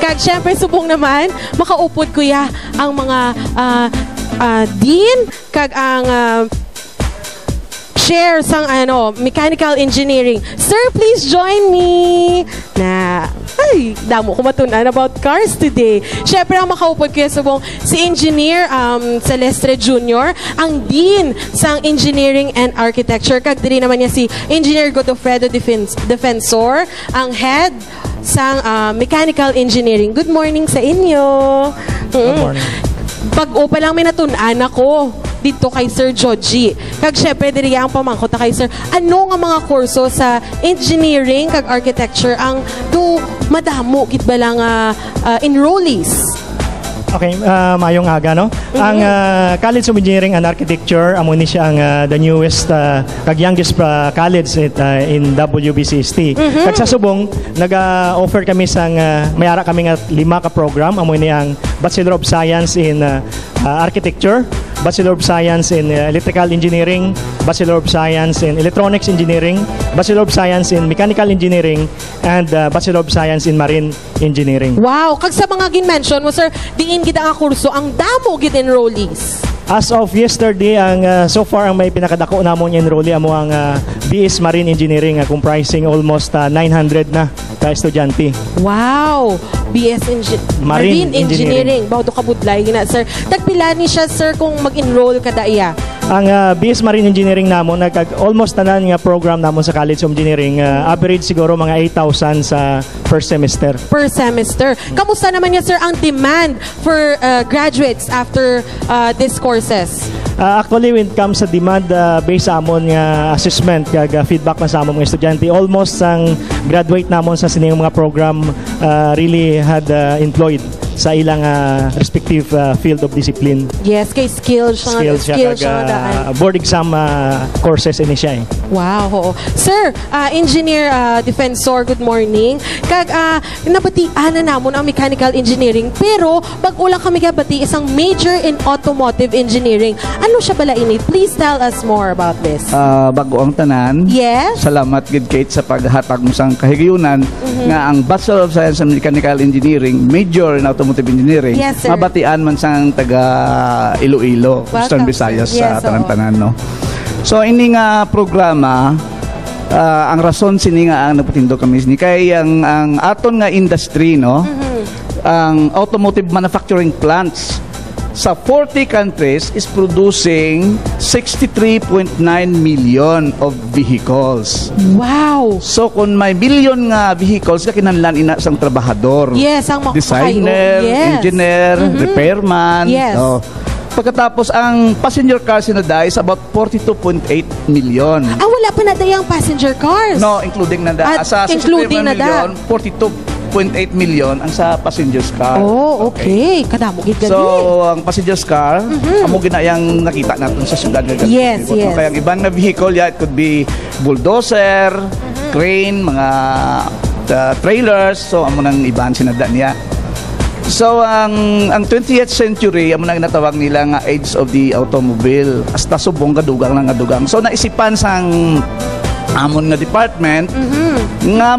Kag syempre subong naman makaupod kuya ang mga dean kag ang chair sang mechanical engineering. Sir, please join me. Ay, damo ko matunan about cars today. Syempre ang makaupod kuya subong si Engineer Celestre Jr., ang Dean sang Engineering and Architecture. Kag diri naman niya si Engineer Godofredo Defensor, ang Head sang Mechanical Engineering. Good morning sa inyo. Good morning. Pag-o pa lang may natunan ako dito kay Sir Joji. Kag syempre diri ang pamangkot kay Sir. Ano nga mga kurso sa engineering kag architecture ang madamo gid ba lang enrollees? Okay, mayong aga, no? Ang College of Engineering and Architecture, amo ni siya ang the newest, kag youngest college in WBCST. Kag sa subong, nag-offer kami sang, mayara kami nga 5 ka program, amo ni ang Bachelor of Science in Architecture, Bachelor of Science in Electrical Engineering, Bachelor of Science in Electronics Engineering, Bachelor of Science in Mechanical Engineering, and Bachelor of Science in Marine Engineering. Wow! Kag sa mga gin-mention mo, sir, diin gid ang kurso, ang damo gid enrollees. As of yesterday, so far ang may pinakadako namon enrollee amo ang BS Marine Engineering, comprising almost 900 na ka estudyante. Wow! Marine Engineering. Bawdo ka budlay gina, sir. Tagpila ni siya, sir, kung mag-enroll kada iya? Ang BS Marine Engineering namon, almost tanan nga program namon sa College of Engineering, average siguro mga 8,000 sa first semester. Per semester. Kamusta naman niya, sir, ang demand for graduates after these courses? Actually, when it comes sa demand based sa amon nga assessment kag feedback na sa amon mga estudyante, almost ang graduate namon sa sining mga program really had employed sa ilang respective field of discipline. Yes, kay skills siya board exam courses ini siya. Wow. Sir, Engineer Defensor, good morning. Kag nabatian na namon ang mechanical engineering, pero bag-ulang kami gabati isang major in automotive engineering. Ano siya bala ini? Please tell us more about this. Bago ang tanan. Yes. Salamat gid Kate sa paghatag mo sang kahigayunan nga ang Bachelor of Science in Mechanical Engineering, major in automotive engineering. Yes, sir. Mabatian man sang taga Iloilo, Western Visayas sa tanan-tanan, no. So ini nga programa, ang rason sini nga ang napatindo kami ni kay ang aton nga industry, no. Ang automotive manufacturing plants sa 40 countries is producing 63.9 million of vehicles. Wow! So kung may billion nga vehicles ka kinahanglan ina sang trabahador. Yes, ang designer, engineer, repairman. Yes. Pagkatapos ang passenger cars na is about 42.8 million. Wala pa na dayang passenger cars. No, including na da. Sa 63 million, 42.8 million ang sa passengers car. Oh, okay. Kadamo gid gali. So, ang passengers car, amo ginayang nakita natin sa syudad nga. Yes, yes. Kaya ang ibang na vehicle, it could be bulldozer, crane, mga trailers. So, amo nang iban sinada niya. So, ang 20th century, amo nang natawag nila nga age of the automobile. Hasta subong kadugang lang kadugang. So, naisipan sang amon nga department nga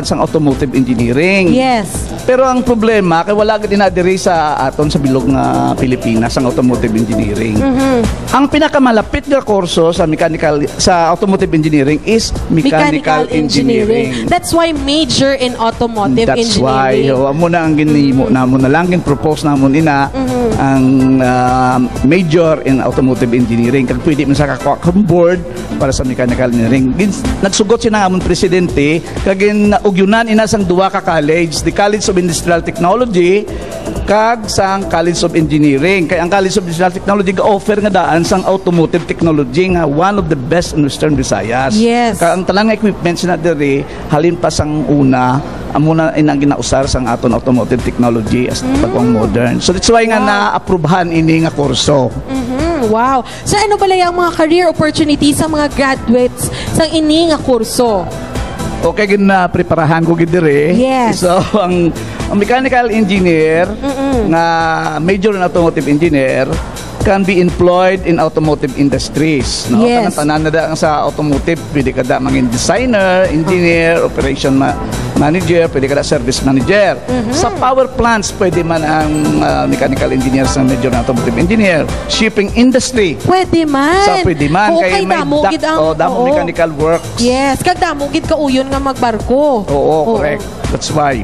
sang automotive engineering. Yes. Pero ang problema kay wala gid dinadiri sa aton sa bilog nga Pilipinas ang automotive engineering. Ang pinakamalapit nga kurso sa automotive engineering is mechanical engineering. That's why major in automotive engineering. That's why amo na ang ginimo namon na lang propose namon ina ang major in automotive engineering kag pwede man sa kakuha board para sa mechanical engineering. Nagsugot sina amon presidente kag ugyunan ina sang duwa ka college, the College of Industrial Technology kag sang College of Engineering. Kaya ang College of Industrial Technology ga-offer nga daan sang automotive technology nga one of the best in Western Visayas. Yes. Kaya ang talang equipment na diri halin pa sang una amo na inang ginausar sang aton automotive technology as pagwang modern. So that's why nga na-aprubahan ini nga kurso. Wow. So ano pala yung mga career opportunities sa mga graduates sang ini nga kurso? Okay, preparahan ko gidire. Yes. So, ang mechanical engineer nga major in automotive engineer can be employed in automotive industries. No? Yes. Tanan na da sa automotive, pwede ka da mangin designer, engineer, manager, pwede ka na service manager. Sa power plants, pwede man ang mechanical engineer sa major na automotive engineer. Shipping industry, Pwede man. sa pwede man. Oo, Kaya kay may damo, gid ang... damo oo. mechanical works. Yes, kag damo gid ka uyon nga magbarko. Oo, correct. That's why.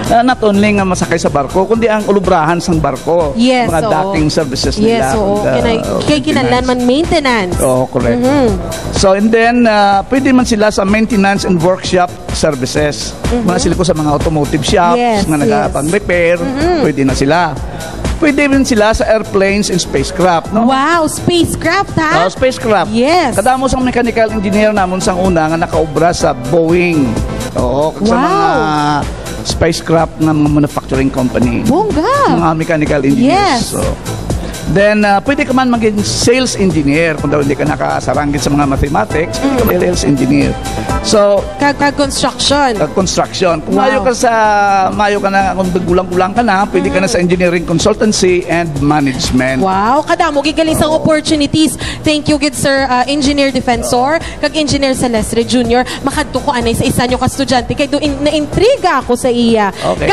Not only nga masakay sa barko, kundi ang ulubrahan sa barko. Yes, mga oo. docking services Yes, nila. oo. Kay kinahanglan man maintenance. Oo, correct. So, and then, pwede man sila sa maintenance and workshop services. Mga sila ko sa mga automotive shops, Yes, nga nagapang-repair, pwede na sila. Pwede rin sila sa airplanes and spacecraft, no? Wow, spacecraft ha? Spacecraft. Yes. Kadamo sang mechanical engineer namon sang una nga nakaobra sa Boeing. Oo, sa Wow. mga spacecraft ng mga manufacturing company. Bongga. Mga mechanical engineers. Yes. So, then, pwede ka man maging sales engineer kung daw hindi ka nakasarangit sa mga mathematics, pwede ka maging sales engineer. So, Kag construction. construction. Kung Wow. mayo ka na, kung gulang-gulang ka na, pwede ka na sa engineering consultancy and management. Wow, kadamo gigaling sang opportunities. Thank you gid Sir Engineer Defensor kag Engineer Celestre Jr. Makadto ko anay sa isa nyo ka estudyante kay do na-intriga ako sa iya. Okay.